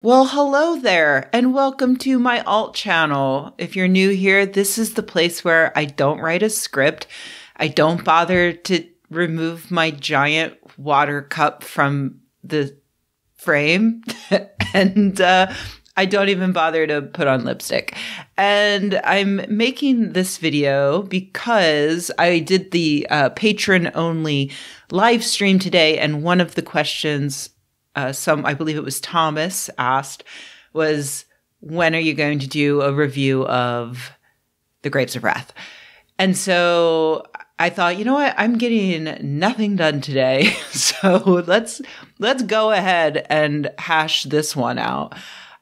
Well, hello there, and welcome to my alt channel. If you're new here, this is the place where I don't write a script. I don't bother to remove my giant water cup from the frame, and I don't even bother to put on lipstick. And I'm making this video because I did the patron-only live stream today, and one of the questions I believe it was Thomas asked was, when are you going to do a review of The Grapes of Wrath? And so I thought, you know what? I'm getting nothing done today. So let's go ahead and hash this one out.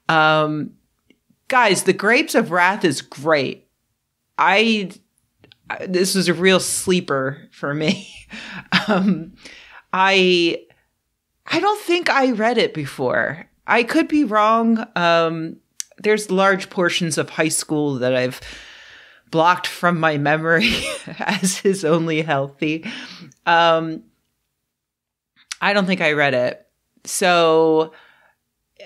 Guys, The Grapes of Wrath is great. This was a real sleeper for me. I don't think I read it before. I could be wrong. There's large portions of high school that I've blocked from my memory, as is only healthy. I don't think I read it. So,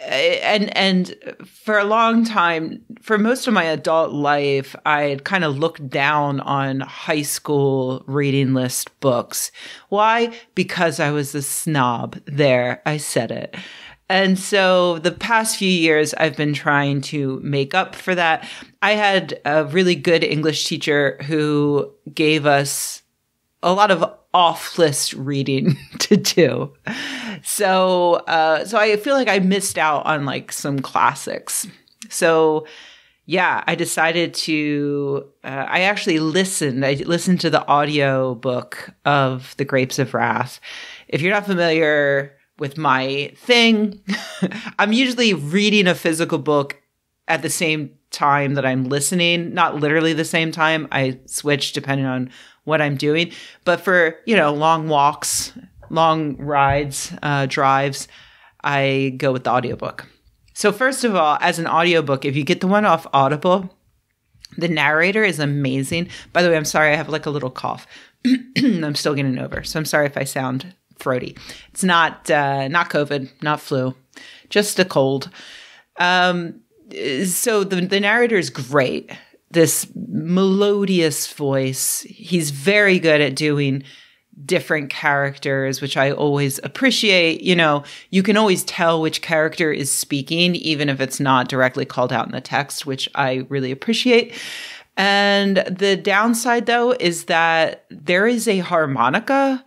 and for a long time, for most of my adult life, I had kind of looked down on high school reading list books. Why? Because I was a snob. There, I said it. And so the past few years, I've been trying to make up for that. I had a really good English teacher who gave us a lot of off-list reading to do. So I feel like I missed out on like some classics. So yeah, I decided to, I actually listened. I listened to the audio book of The Grapes of Wrath. If you're not familiar with my thing, I'm usually reading a physical book at the same time that I'm listening, not literally the same time. I switch depending on what I'm doing. But for, long walks, long rides, drives, I go with the audiobook. So first of all, as an audiobook, if you get the one off Audible, the narrator is amazing. By the way, I'm sorry, I have like a little cough. I'm still getting over. So I'm sorry if I sound throaty. It's not COVID, not flu, just a cold. So the narrator is great. This melodious voice. He's very good at doing different characters, which I always appreciate. You can always tell which character is speaking, even if it's not directly called out in the text, which I really appreciate. And the downside, though, is that there is a harmonica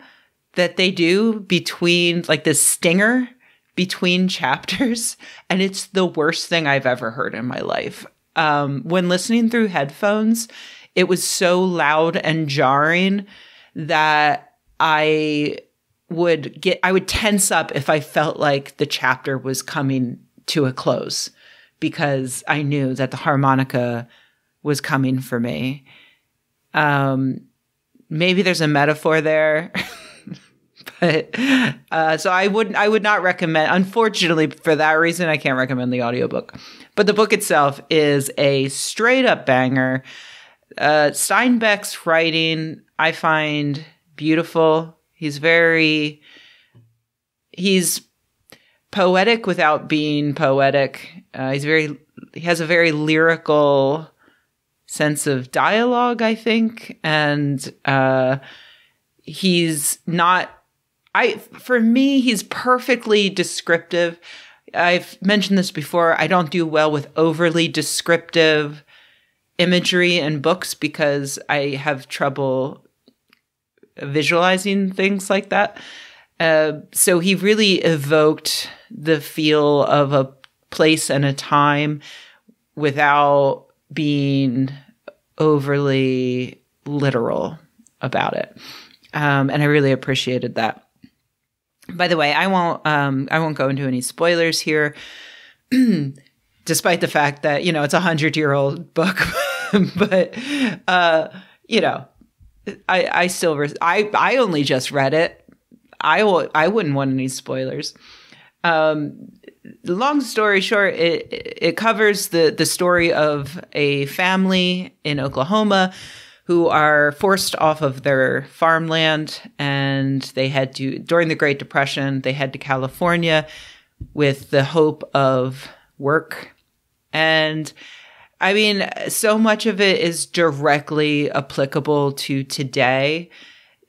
that they do between, like this stinger between chapters, and it's the worst thing I've ever heard in my life. When listening through headphones, it was so loud and jarring that I would tense up if I felt like the chapter was coming to a close, because I knew that the harmonica was coming for me. Maybe there's a metaphor there. But so I would not recommend, unfortunately, for that reason, I can't recommend the audiobook. But the book itself is a straight up banger. Steinbeck's writing, I find beautiful. He's poetic without being poetic. He has a very lyrical sense of dialogue, I think. And for me, he's perfectly descriptive. I've mentioned this before. I don't do well with overly descriptive imagery in books because I have trouble visualizing things like that. So he really evoked the feel of a place and a time without being overly literal about it. And I really appreciated that. By the way, I won't go into any spoilers here, despite the fact that, it's a 100-year-old book, but, I still, I only just read it. I wouldn't want any spoilers. Long story short, it covers the story of a family in Oklahoma who are forced off of their farmland, and they during the Great Depression, they head to California, with the hope of work. And I mean, so much of it is directly applicable to today.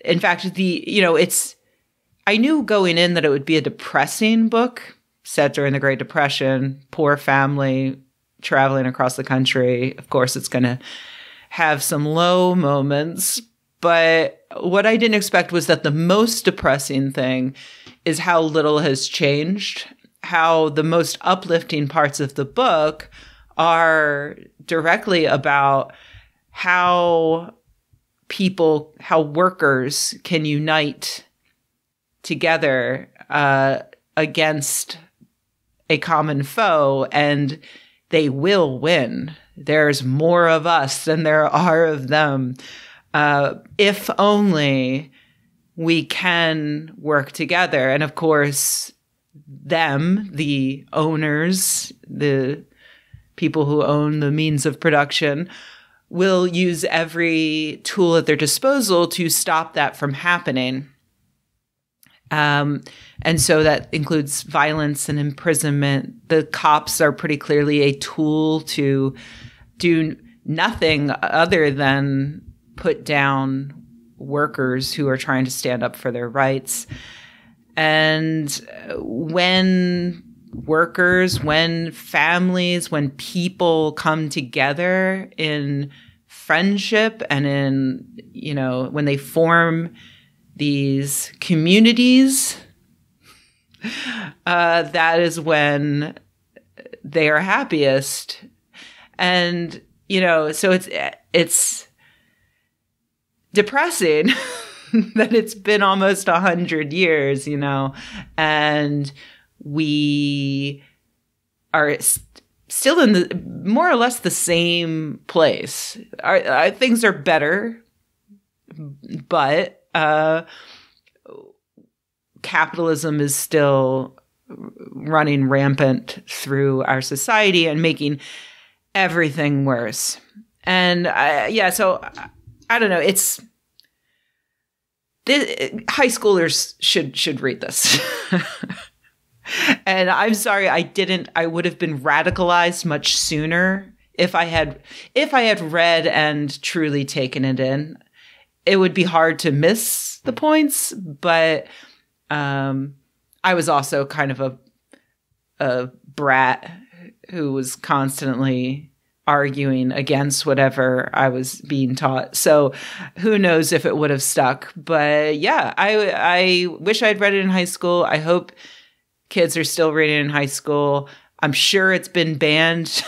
In fact, I knew going in that it would be a depressing book set during the Great Depression, poor family traveling across the country. Of course, it's going to have some low moments. But what I didn't expect was that the most depressing thing is how little has changed, how the most uplifting parts of the book are directly about how workers can unite together against a common foe, and they will win. There's more of us than there are of them. If only we can work together. And of course, them, the owners, the people who own the means of production, will use every tool at their disposal to stop that from happening. And so that includes violence and imprisonment. The cops are pretty clearly a tool to do nothing other than put down workers who are trying to stand up for their rights. And when workers, when families, when people come together in friendship and when they form these communities, that is when they are happiest. And, so it's depressing that it's been almost 100 years, and we are still in the more or less the same place. Our things are better, but capitalism is still running rampant through our society and making everything worse. And so I don't know. High schoolers should read this. And I'm sorry, I would have been radicalized much sooner if I had read and truly taken it in. It would be hard to miss the points, but I was also kind of a brat who was constantly arguing against whatever I was being taught. So who knows if it would have stuck. But yeah, I wish I'd read it in high school. I hope kids are still reading in high school. I'm sure it's been banned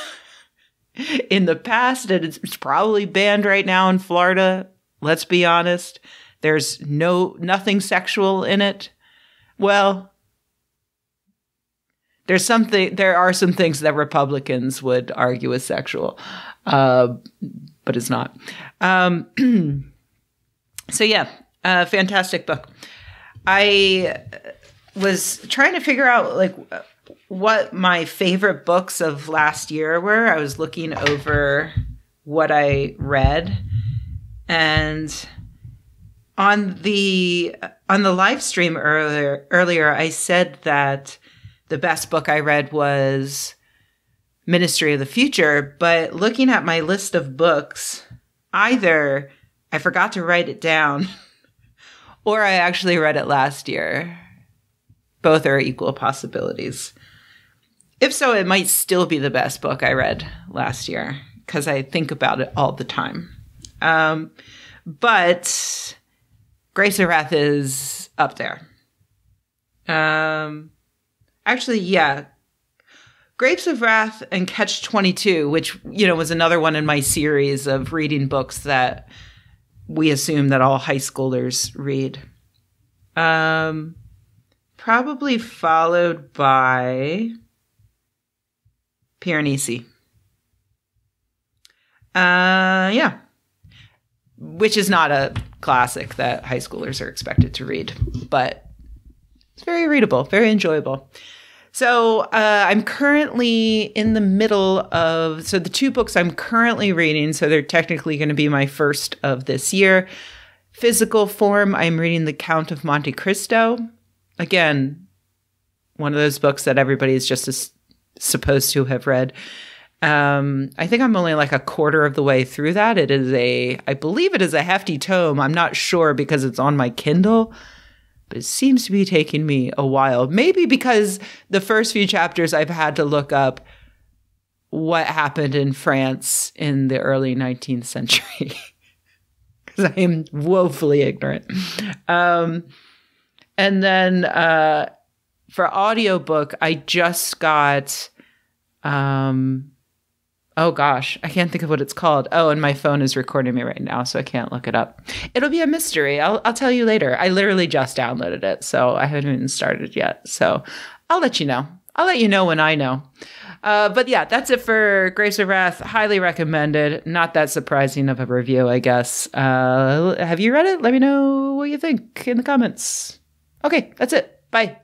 in the past, and it's probably banned right now in Florida. Let's be honest. There's nothing sexual in it. Well, there are some things that Republicans would argue is sexual, but it's not. So yeah, fantastic book. I was trying to figure out what my favorite books of last year were. I was looking over what I read, and on the live stream earlier, I said that the best book I read was Ministry of the Future, but looking at my list of books, either I forgot to write it down or I actually read it last year. Both are equal possibilities. If so, it might still be the best book I read last year because I think about it all the time. But Grapes of Wrath is up there. Actually, yeah. Grapes of Wrath and Catch-22, which, was another one in my series of reading books that we assume that all high schoolers read. Probably followed by Piranesi. Yeah. Which is not a classic that high schoolers are expected to read, but it's very readable, very enjoyable. So I'm currently in the middle of, so the two books I'm currently reading, so they're technically going to be my first of this year. Physical form, I'm reading The Count of Monte Cristo. Again, one of those books that everybody's just supposed to have read. I think I'm only like a quarter of the way through that. I believe it is a hefty tome. I'm not sure because it's on my Kindle, but it seems to be taking me a while. Maybe because the first few chapters I've had to look up what happened in France in the early 19th century. Because I am woefully ignorant. And then for audiobook, I just got, oh gosh, I can't think of what it's called. Oh, and my phone is recording me right now, so I can't look it up. It'll be a mystery. I'll tell you later. I literally just downloaded it, so I haven't even started yet. So I'll let you know. I'll let you know when I know. But yeah, that's it for Grapes of Wrath. Highly recommended. Not that surprising of a review, I guess. Have you read it? Let me know what you think in the comments. Okay, that's it. Bye.